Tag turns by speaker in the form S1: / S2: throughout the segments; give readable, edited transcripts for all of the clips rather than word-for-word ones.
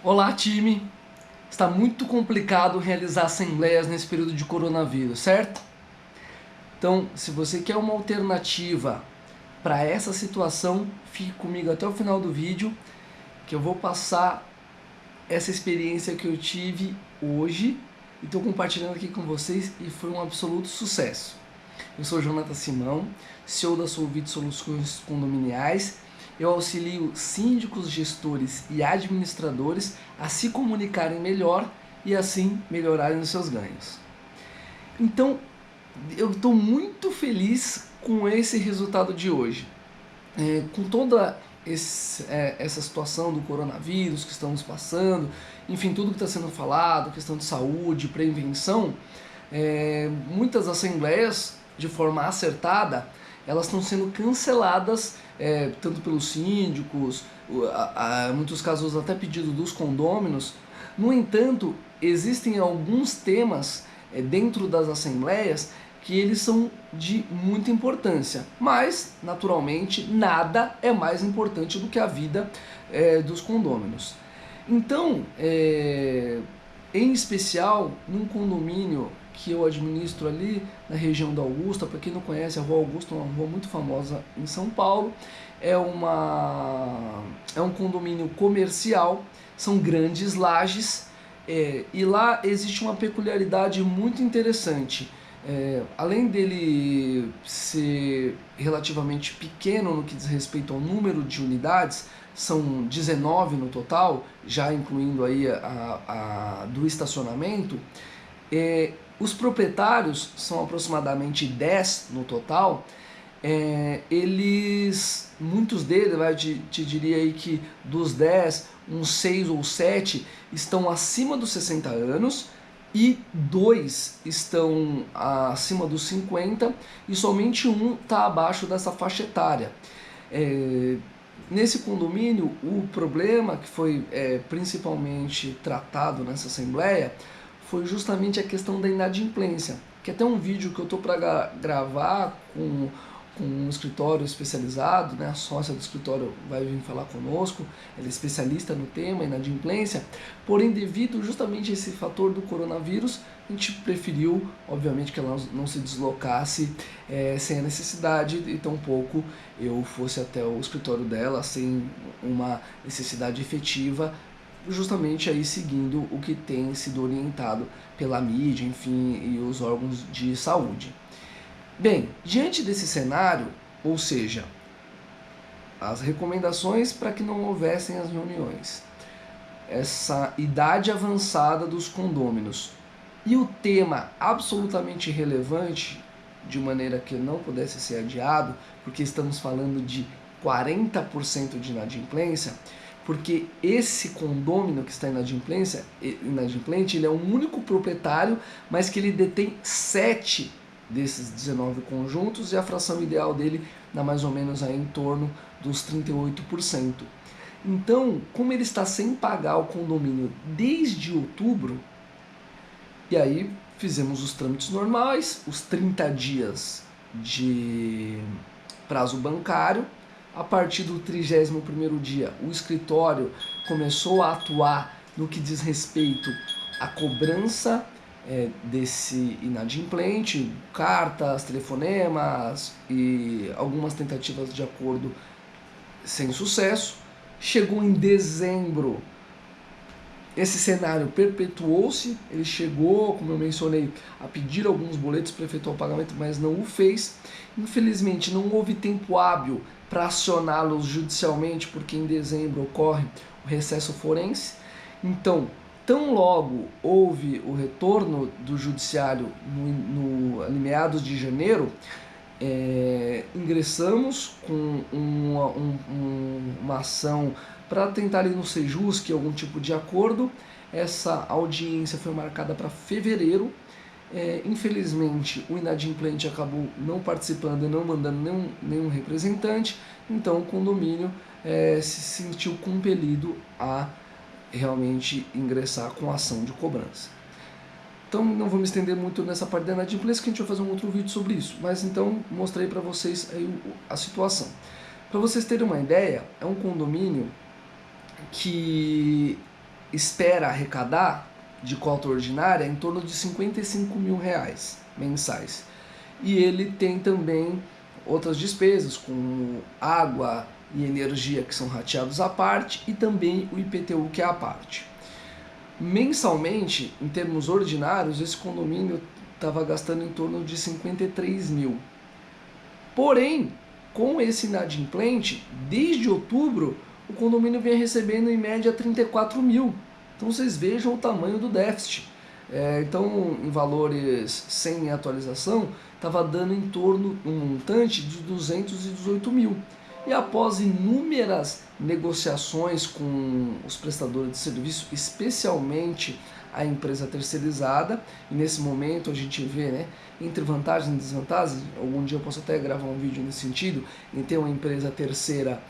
S1: Olá, time! Está muito complicado realizar assembleias nesse período de coronavírus, certo? Então, se você quer uma alternativa para essa situação, fique comigo até o final do vídeo, que eu vou passar essa experiência que eu tive hoje e estou compartilhando aqui com vocês e foi um absoluto sucesso. Eu sou Jonathan Simão, CEO da Solvit Soluções Condominiais. Eu auxilio síndicos, gestores e administradores a se comunicarem melhor e assim melhorarem os seus ganhos. Então, eu estou muito feliz com esse resultado de hoje. Com toda essa situação do coronavírus que estamos passando, enfim, tudo que está sendo falado, questão de saúde, prevenção, muitas assembleias, de forma acertada, elas estão sendo canceladas, tanto pelos síndicos, muitos casos até pedido dos condôminos. No entanto, existem alguns temas dentro das assembleias que eles são de muita importância, mas naturalmente nada é mais importante do que a vida dos condôminos. Então, em especial num condomínio que eu administro ali na região da Augusta, para quem não conhece, a Rua Augusta é uma rua muito famosa em São Paulo, é um condomínio comercial, são grandes lajes, e lá existe uma peculiaridade muito interessante. Além dele ser relativamente pequeno no que diz respeito ao número de unidades, são 19 no total, já incluindo aí a do estacionamento, os proprietários, são aproximadamente 10 no total, muitos deles, te diria aí que dos 10, uns 6 ou 7 estão acima dos 60 anos, e 2 estão acima dos 50 e somente um está abaixo dessa faixa etária. Nesse condomínio, o problema que foi principalmente tratado nessa assembleia foi justamente a questão da inadimplência, que até um vídeo que eu estou para gravar com um escritório especializado, né? A sócia do escritório vai vir falar conosco, ela é especialista no tema, inadimplência, porém devido justamente a esse fator do coronavírus, a gente preferiu, obviamente, que ela não se deslocasse sem a necessidade e tampouco eu fosse até o escritório dela sem uma necessidade efetiva, justamente aí seguindo o que tem sido orientado pela mídia, enfim, e os órgãos de saúde. Bem, diante desse cenário, ou seja, as recomendações para que não houvessem as reuniões, essa idade avançada dos condôminos e o tema absolutamente relevante, de maneira que não pudesse ser adiado, porque estamos falando de 40% de inadimplência, porque esse condômino que está inadimplente, ele é um único proprietário, mas que ele detém 7 desses 19 conjuntos e a fração ideal dele dá mais ou menos aí em torno dos 38%. Então, como ele está sem pagar o condomínio desde outubro, e aí fizemos os trâmites normais, os 30 dias de prazo bancário. A partir do 31º dia, o escritório começou a atuar no que diz respeito à cobrança desse inadimplente, cartas, telefonemas e algumas tentativas de acordo sem sucesso. Chegou em dezembro, esse cenário perpetuou-se, ele chegou, como eu mencionei, a pedir alguns boletos para efetuar o pagamento, mas não o fez. Infelizmente, não houve tempo hábil para acioná-los judicialmente, porque em dezembro ocorre o recesso forense. Então, tão logo houve o retorno do judiciário no meados de janeiro, ingressamos com uma ação para tentar ir no Sejusc algum tipo de acordo. Essa audiência foi marcada para fevereiro. Infelizmente, o inadimplente acabou não participando e não mandando nenhum representante, então o condomínio se sentiu compelido a realmente ingressar com ação de cobrança. Então não vou me estender muito nessa parte da inadimplência, que a gente vai fazer um outro vídeo sobre isso, mas então mostrei para vocês aí a situação. Para vocês terem uma ideia, é um condomínio que espera arrecadar de cota ordinária em torno de R$55 mil mensais. E ele tem também outras despesas, como água e energia, que são rateados à parte, e também o IPTU, que é à parte. Mensalmente, em termos ordinários, esse condomínio estava gastando em torno de 53 mil. Porém, com esse inadimplente, desde outubro, o condomínio vem recebendo em média 34 mil. Então vocês vejam o tamanho do déficit. Então, em valores sem atualização, estava dando em torno um montante de 218 mil. E após inúmeras negociações com os prestadores de serviço, especialmente a empresa terceirizada, e nesse momento a gente vê, né, entre vantagens e desvantagens, algum dia eu posso até gravar um vídeo nesse sentido, em ter uma empresa terceira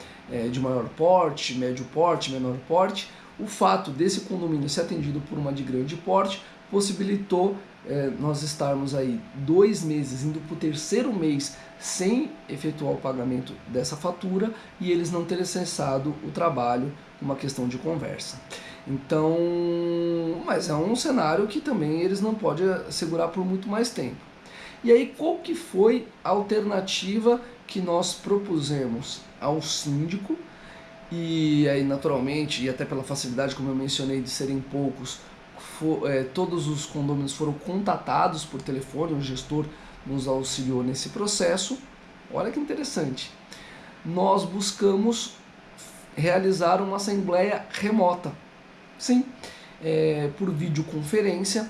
S1: de maior porte, médio porte, menor porte, o fato desse condomínio ser atendido por uma de grande porte possibilitou nós estarmos aí 2 meses, indo para o 3º mês sem efetuar o pagamento dessa fatura e eles não terem cessado o trabalho, uma questão de conversa. Então, mas é um cenário que também eles não podem segurar por muito mais tempo. E aí, qual que foi a alternativa que nós propusemos ao síndico? E aí, naturalmente, e até pela facilidade, como eu mencionei, de serem poucos, todos os condôminos foram contatados por telefone, o gestor nos auxiliou nesse processo. Olha que interessante. Nós buscamos realizar uma assembleia remota. Sim, por videoconferência,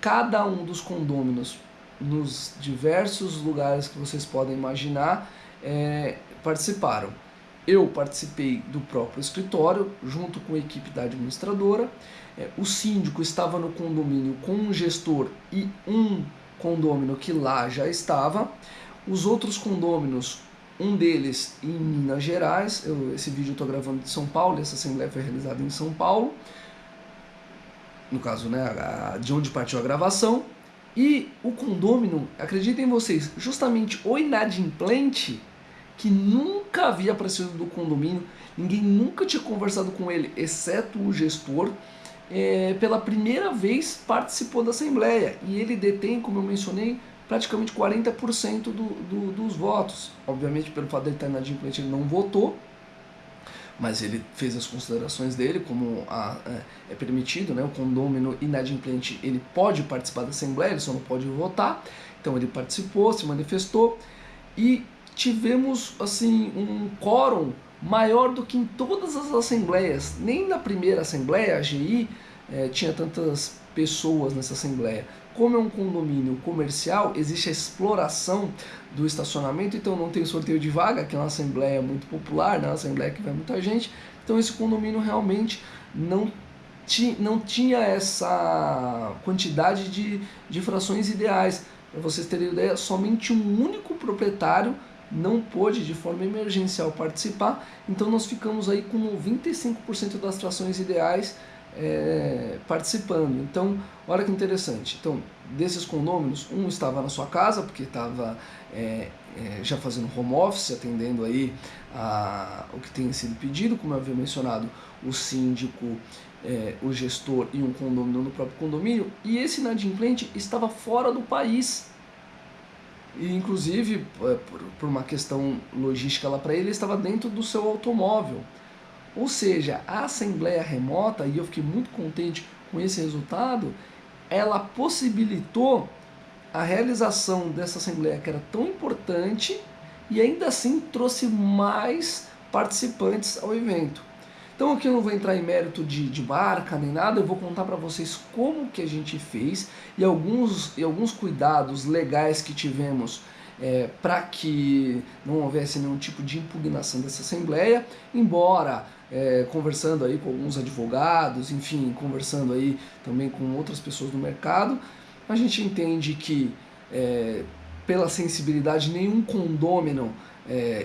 S1: cada um dos condôminos, nos diversos lugares que vocês podem imaginar, participaram. Eu participei do próprio escritório, junto com a equipe da administradora. O síndico estava no condomínio com um gestor e um condômino que lá já estava. Os outros condôminos, um deles em Minas Gerais, esse vídeo eu estou gravando de São Paulo, essa assembleia foi realizada em São Paulo, no caso, né, de onde partiu a gravação. E o condômino, acreditem vocês, justamente o inadimplente, que nunca havia aparecido do condomínio, ninguém nunca tinha conversado com ele, exceto o gestor, pela primeira vez participou da assembleia, e ele detém, como eu mencionei, praticamente 40% dos votos. Obviamente, pelo fato de ele estar inadimplente, ele não votou, mas ele fez as considerações dele, como é permitido, né? O condômino inadimplente ele pode participar da assembleia, ele só não pode votar. Então ele participou, se manifestou, e tivemos assim um quórum maior do que em todas as assembleias. Nem na primeira assembleia, a AGI, tinha tantas pessoas nessa assembleia. Como é um condomínio comercial, existe a exploração do estacionamento, então não tem sorteio de vaga, que é uma assembleia muito popular, né? Uma assembleia que vai muita gente. Então esse condomínio realmente não tinha essa quantidade de frações ideais. Para vocês terem ideia, somente um único proprietário não pôde de forma emergencial participar, então nós ficamos aí com 95% das frações ideais participando. Então, olha que interessante. Então, desses condôminos, um estava na sua casa, porque estava já fazendo home office, atendendo aí o que tem sido pedido, como eu havia mencionado, o síndico, o gestor e um condômino no próprio condomínio, e esse inadimplente estava fora do país. E, inclusive, por uma questão logística lá para ele estava dentro do seu automóvel. Ou seja, a assembleia remota, e eu fiquei muito contente com esse resultado, ela possibilitou a realização dessa assembleia que era tão importante e ainda assim trouxe mais participantes ao evento. Então aqui eu não vou entrar em mérito de marca nem nada, eu vou contar para vocês como que a gente fez e alguns cuidados legais que tivemos para que não houvesse nenhum tipo de impugnação dessa assembleia, embora conversando aí com alguns advogados, enfim, conversando aí também com outras pessoas do mercado, a gente entende que pela sensibilidade nenhum condômino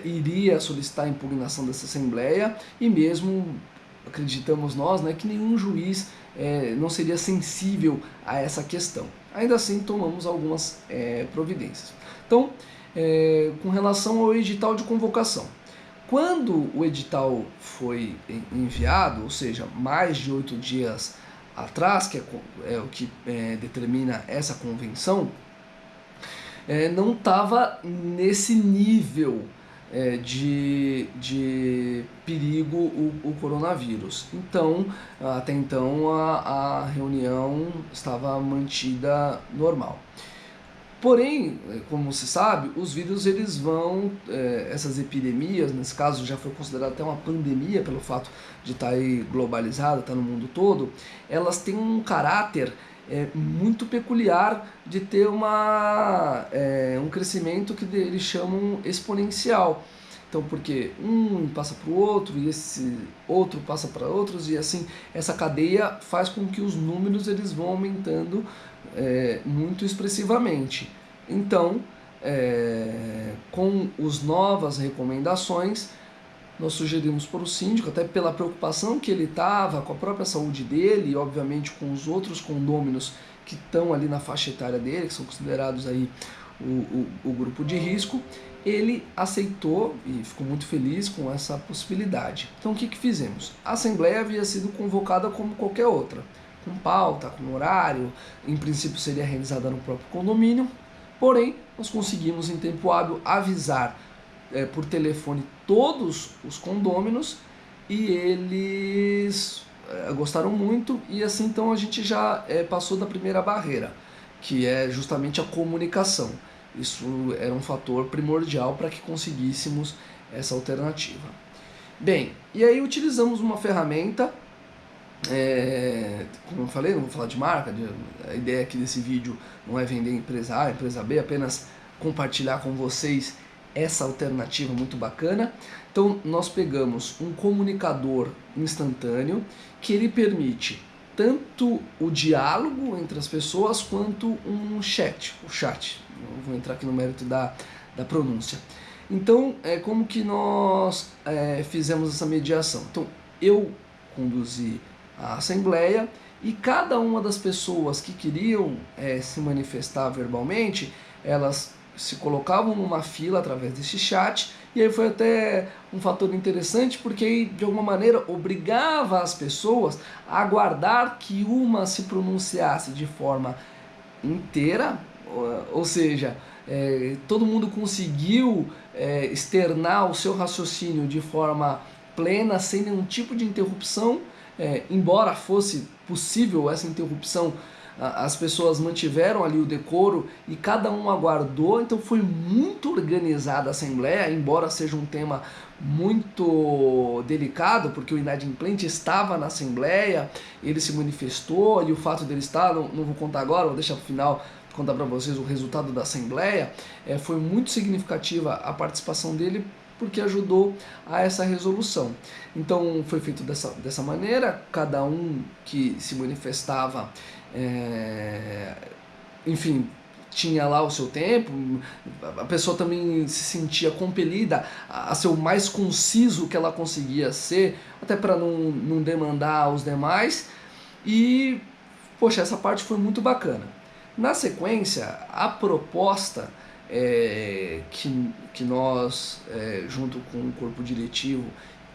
S1: iria solicitar a impugnação dessa assembleia, e mesmo acreditamos nós, né, que nenhum juiz não seria sensível a essa questão. Ainda assim tomamos algumas providências. Então, com relação ao edital de convocação, Quando o edital foi enviado, ou seja, mais de 8 dias atrás, que é o que determina essa convenção, não estava nesse nível de perigo o coronavírus. Então, até então, a reunião estava mantida normal. Porém, como se sabe, os vírus eles vão, essas epidemias, nesse caso já foi considerada até uma pandemia pelo fato de estar aí globalizada, estar no mundo todo, elas têm um caráter muito peculiar de ter um crescimento que eles chamam exponencial. Então, porque um passa para o outro e esse outro passa para outros e assim essa cadeia faz com que os números eles vão aumentando muito expressivamente. Então, com as novas recomendações, nós sugerimos para o síndico, até pela preocupação que ele estava com a própria saúde dele e obviamente com os outros condôminos que estão ali na faixa etária dele, que são considerados aí o grupo de risco, ele aceitou e ficou muito feliz com essa possibilidade. Então o que fizemos? A assembleia havia sido convocada como qualquer outra, com pauta, com horário, em princípio seria realizada no próprio condomínio, porém nós conseguimos em tempo hábil avisar por telefone todos os condôminos e eles gostaram muito e assim então a gente já passou da primeira barreira, que é justamente a comunicação. Isso era um fator primordial para que conseguíssemos essa alternativa. Bem, e aí utilizamos uma ferramenta, como eu falei, não vou falar de marca, a ideia aqui desse vídeo não é vender empresa A, empresa B, apenas compartilhar com vocês essa alternativa muito bacana. Então nós pegamos um comunicador instantâneo que ele permite tanto o diálogo entre as pessoas quanto um chat, o chat. Eu vou entrar aqui no mérito da pronúncia. Então, como que nós fizemos essa mediação? Então, eu conduzi a assembleia e cada uma das pessoas que queriam se manifestar verbalmente, elas se colocavam numa fila através desse chat, e aí foi até um fator interessante, porque aí, de alguma maneira obrigava as pessoas a aguardar que uma se pronunciasse de forma inteira, ou seja, todo mundo conseguiu externar o seu raciocínio de forma plena, sem nenhum tipo de interrupção, embora fosse possível essa interrupção, as pessoas mantiveram ali o decoro e cada um aguardou, então foi muito organizada a assembleia, embora seja um tema muito delicado, porque o inadimplente estava na assembleia, ele se manifestou e o fato dele estar, não vou contar agora, vou deixar para o final contar para vocês o resultado da assembleia, foi muito significativa a participação dele, porque ajudou a essa resolução. Então foi feito dessa maneira, cada um que se manifestava, enfim, tinha lá o seu tempo, a pessoa também se sentia compelida a ser o mais conciso que ela conseguia ser, até para não demandar os demais, e, poxa, essa parte foi muito bacana. Na sequência, a proposta que nós, junto com o corpo diretivo,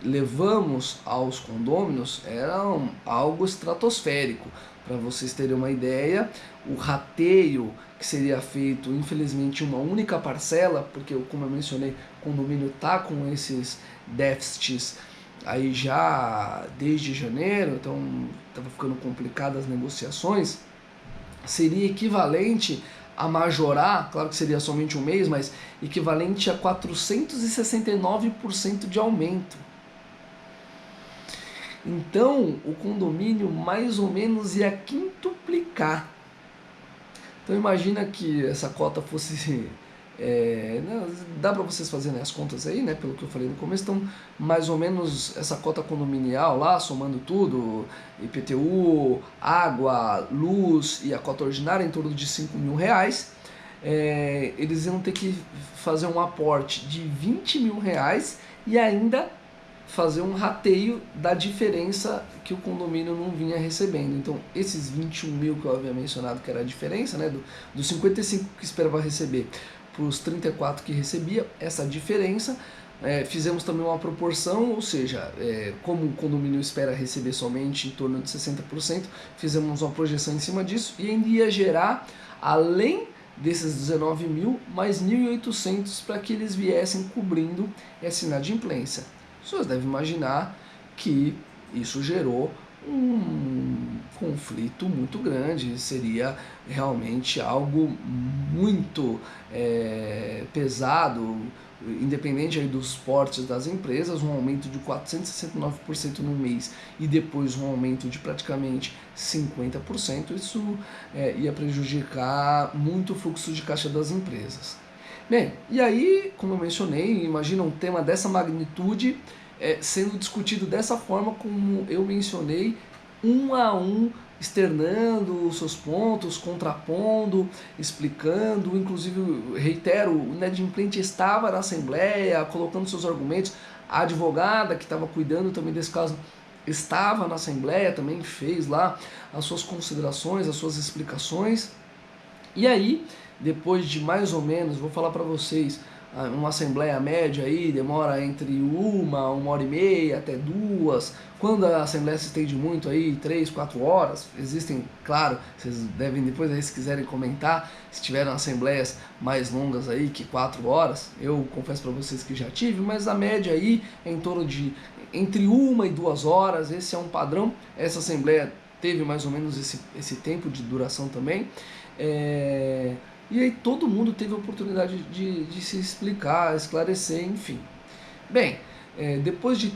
S1: levamos aos condôminos era algo estratosférico. Para vocês terem uma ideia, o rateio que seria feito, infelizmente, em uma única parcela, porque, como eu mencionei, o condomínio está com esses déficits aí já desde janeiro, então estava ficando complicadas as negociações, seria equivalente a majorar, claro que seria somente um mês, mas equivalente a 469% de aumento. Então, o condomínio mais ou menos ia quintuplicar. Então, imagina que essa cota fosse... dá para vocês fazerem as contas aí, né? Pelo que eu falei no começo. Então, mais ou menos essa cota condominial lá, somando tudo, IPTU, água, luz e a cota ordinária, em torno de R$5.000. Eles iam ter que fazer um aporte de R$20.000 e ainda fazer um rateio da diferença que o condomínio não vinha recebendo. Então, esses 21 mil que eu havia mencionado que era a diferença, né, dos 55 que esperava receber para os 34 que recebia, essa diferença Fizemos também uma proporção, ou seja, como o condomínio espera receber somente em torno de 60%, fizemos uma projeção em cima disso e ainda ia gerar, além desses 19 mil, mais 1.800 para que eles viessem cobrindo essa inadimplência. As pessoas devem imaginar que isso gerou um conflito muito grande, seria realmente algo muito pesado, independente aí dos portes das empresas, um aumento de 469% no mês e depois um aumento de praticamente 50%, isso ia prejudicar muito o fluxo de caixa das empresas. Bem, e aí, como eu mencionei, imagina um tema dessa magnitude sendo discutido dessa forma como eu mencionei, um a um, externando os seus pontos, contrapondo, explicando, inclusive, reitero, o inadimplente estava na Assembleia, colocando seus argumentos, a advogada que estava cuidando também desse caso estava na Assembleia, também fez lá as suas considerações, as suas explicações, e aí, depois de mais ou menos, vou falar para vocês, uma assembleia média aí demora entre uma hora e meia até duas. Quando a assembleia se estende muito aí, 3, 4 horas, existem, claro, vocês devem depois aí se quiserem comentar, se tiveram assembleias mais longas aí que 4 horas, eu confesso para vocês que já tive, mas a média aí é em torno de entre 1 e 2 horas, esse é um padrão. Essa assembleia teve mais ou menos esse tempo de duração também. E aí todo mundo teve a oportunidade de se explicar, esclarecer, enfim. Bem, depois de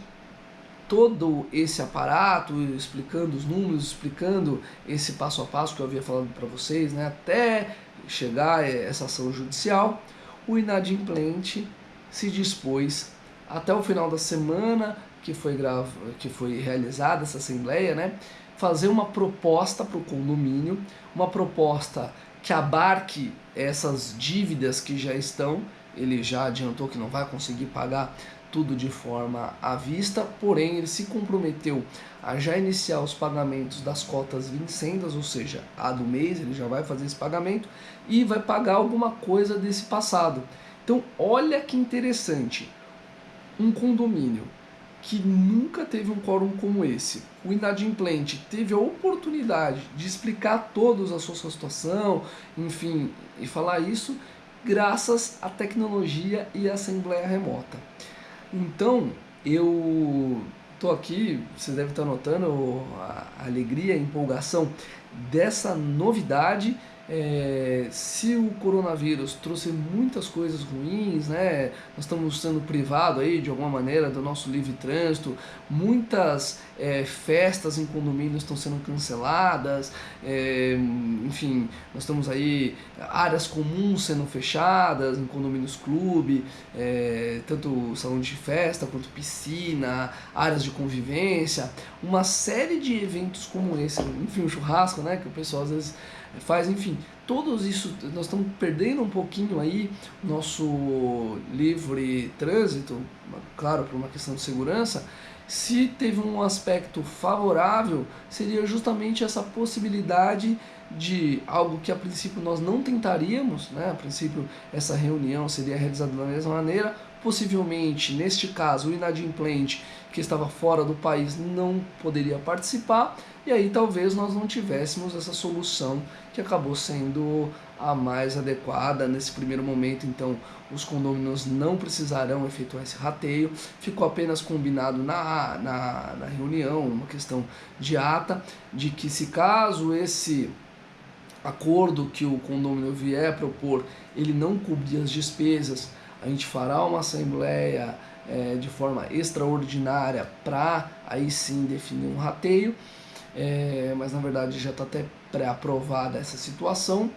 S1: todo esse aparato, explicando os números, explicando esse passo a passo que eu havia falado para vocês, né, até chegar a essa ação judicial, o inadimplente se dispôs até o final da semana que foi realizada essa assembleia, né, fazer uma proposta para o condomínio, uma proposta que abarque essas dívidas que já estão. Ele já adiantou que não vai conseguir pagar tudo de forma à vista, porém ele se comprometeu a já iniciar os pagamentos das cotas vincendas, ou seja, a do mês, ele já vai fazer esse pagamento e vai pagar alguma coisa desse passado. Então, olha que interessante, um condomínio que nunca teve um quórum como esse, o inadimplente teve a oportunidade de explicar todos a sua situação, enfim, e falar isso graças à tecnologia e à assembleia remota. Então, eu estou aqui, vocês devem estar notando a alegria, a empolgação dessa novidade. Se o coronavírus trouxe muitas coisas ruins, né, nós estamos sendo privados aí de alguma maneira do nosso livre trânsito, muitas festas em condomínios estão sendo canceladas, enfim, nós temos aí áreas comuns sendo fechadas em condomínios clube, tanto salão de festa quanto piscina, áreas de convivência, uma série de eventos como esse, enfim, o churrasco, né, que o pessoal às vezes faz, enfim, todos isso, nós estamos perdendo um pouquinho aí nosso livre trânsito, claro, por uma questão de segurança. Se teve um aspecto favorável, seria justamente essa possibilidade de algo que a princípio nós não tentaríamos, né? A princípio essa reunião seria realizada da mesma maneira, possivelmente, neste caso, o inadimplente que estava fora do país não poderia participar, e aí talvez nós não tivéssemos essa solução que acabou sendo a mais adequada nesse primeiro momento. Então os condôminos não precisarão efetuar esse rateio, ficou apenas combinado na reunião, uma questão de ata, de que se caso esse acordo que o condômino vier a propor, ele não cobrir as despesas, a gente fará uma assembleia de forma extraordinária para aí sim definir um rateio, mas na verdade já está até pré-aprovada essa situação.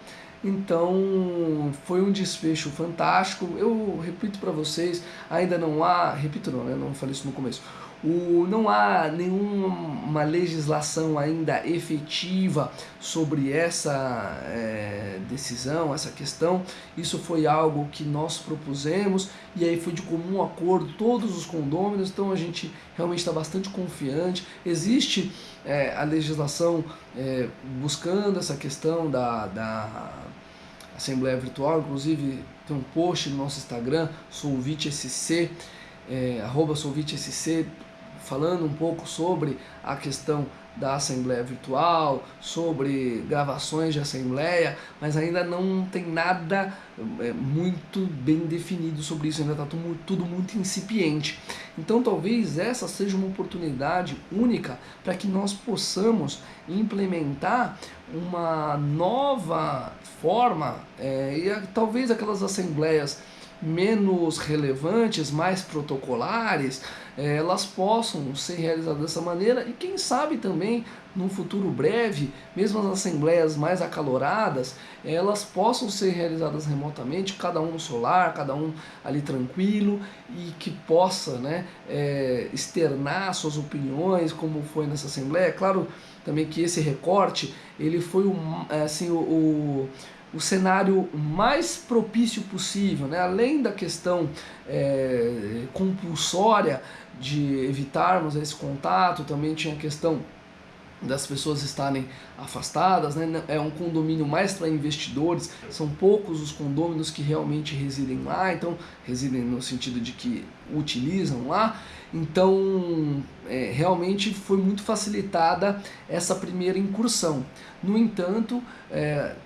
S1: Então foi um desfecho fantástico. Eu repito para vocês, ainda não há, repito não, né, não falei isso no começo, não há nenhuma legislação ainda efetiva sobre essa decisão, essa questão. Isso foi algo que nós propusemos e aí foi de comum acordo todos os condôminos, então a gente realmente está bastante confiante. Existe a legislação buscando essa questão da Assembleia Virtual, inclusive tem um post no nosso Instagram, Solvit SC, @solvitesc, falando um pouco sobre a questão da Assembleia Virtual, sobre gravações de Assembleia, mas ainda não tem nada muito bem definido sobre isso, ainda está tudo muito incipiente. Então talvez essa seja uma oportunidade única para que nós possamos implementar uma nova forma, e talvez aquelas assembleias menos relevantes, mais protocolares, elas possam ser realizadas dessa maneira, e quem sabe também num futuro breve, mesmo as assembleias mais acaloradas, elas possam ser realizadas remotamente, cada um no seu lar, cada um ali tranquilo, e que possa, né, externar suas opiniões, como foi nessa assembleia. Claro também que esse recorte ele foi o cenário mais propício possível, né? Além da questão compulsória de evitarmos esse contato, também tinha a questão das pessoas estarem afastadas, né? É um condomínio mais para investidores, são poucos os condôminos que realmente residem lá, então residem no sentido de que utilizam lá, então realmente foi muito facilitada essa primeira incursão. No entanto,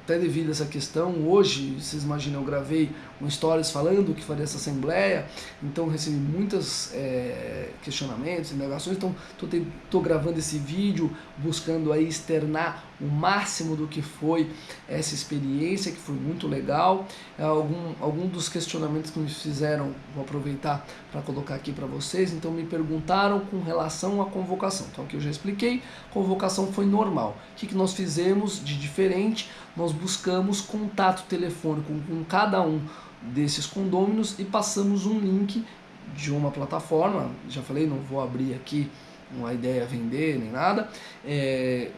S1: até devido a essa questão, hoje, vocês imaginam, eu gravei um stories falando que faria essa assembleia, então recebi muitos questionamentos, indagações, então estou gravando esse vídeo buscando aí externar o máximo do que foi essa experiência, que foi muito legal. Algum dos questionamentos que me fizeram, vou aproveitar para colocar aqui para vocês. Então me perguntaram com relação à convocação. Então aqui eu já expliquei, convocação foi normal. O que nós fizemos de diferente? Nós buscamos contato telefônico com cada um desses condôminos e passamos um link de uma plataforma, já falei, não vou abrir aqui uma ideia a vender nem nada,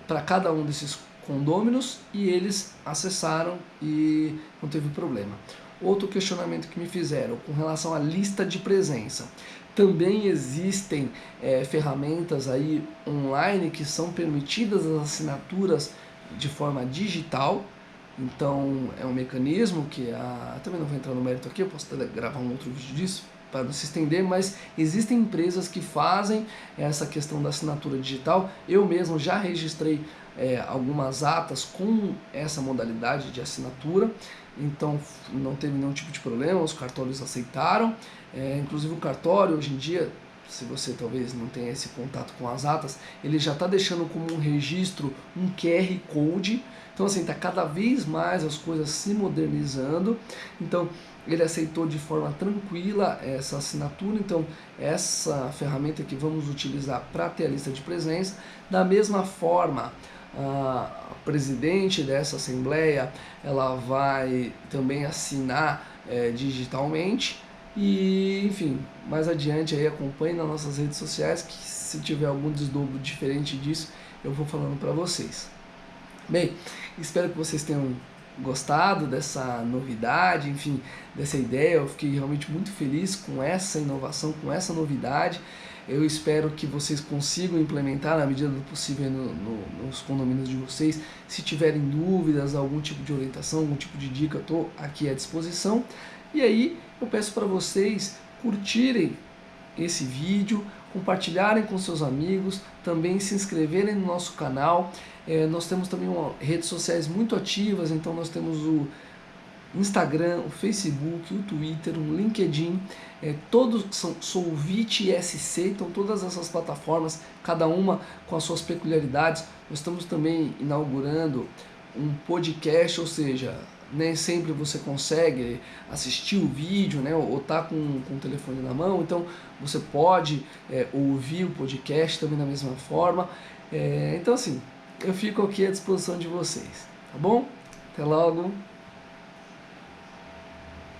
S1: para cada um desses condôminos, e eles acessaram e não teve problema. Outro questionamento que me fizeram com relação à lista de presença. Também existem ferramentas aí online que são permitidas as assinaturas de forma digital. Então é um mecanismo que também não vou entrar no mérito aqui, eu posso até gravar um outro vídeo disso para não se estender, mas existem empresas que fazem essa questão da assinatura digital. Eu mesmo já registrei algumas atas com essa modalidade de assinatura, então não teve nenhum tipo de problema, os cartórios aceitaram. Inclusive o cartório hoje em dia, se você talvez não tenha esse contato com as atas, ele já está deixando como um registro um QR Code. Então assim, está cada vez mais as coisas se modernizando. Então ele aceitou de forma tranquila essa assinatura. Então essa ferramenta que vamos utilizar para ter a lista de presença. Da mesma forma, a presidente dessa assembleia, ela vai também assinar digitalmente. E, enfim, mais adiante aí acompanhe nas nossas redes sociais, que se tiver algum desdobro diferente disso, eu vou falando para vocês. Bem, espero que vocês tenham gostado dessa novidade, enfim, dessa ideia. Eu fiquei realmente muito feliz com essa inovação, com essa novidade. Eu espero que vocês consigam implementar na medida do possível nos condomínios de vocês. Se tiverem dúvidas, algum tipo de orientação, algum tipo de dica, estou aqui à disposição. E aí eu peço para vocês curtirem esse vídeo, compartilharem com seus amigos, também se inscreverem no nosso canal. Nós temos também redes sociais muito ativas, então nós temos o Instagram, o Facebook, o Twitter, o LinkedIn, todos são SolvitSC, então todas essas plataformas, cada uma com as suas peculiaridades. Nós estamos também inaugurando um podcast, ou seja, nem sempre você consegue assistir o vídeo, né, ou tá com o telefone na mão, então você pode ouvir o podcast também da mesma forma. Então assim, eu fico aqui à disposição de vocês, tá bom? Até logo!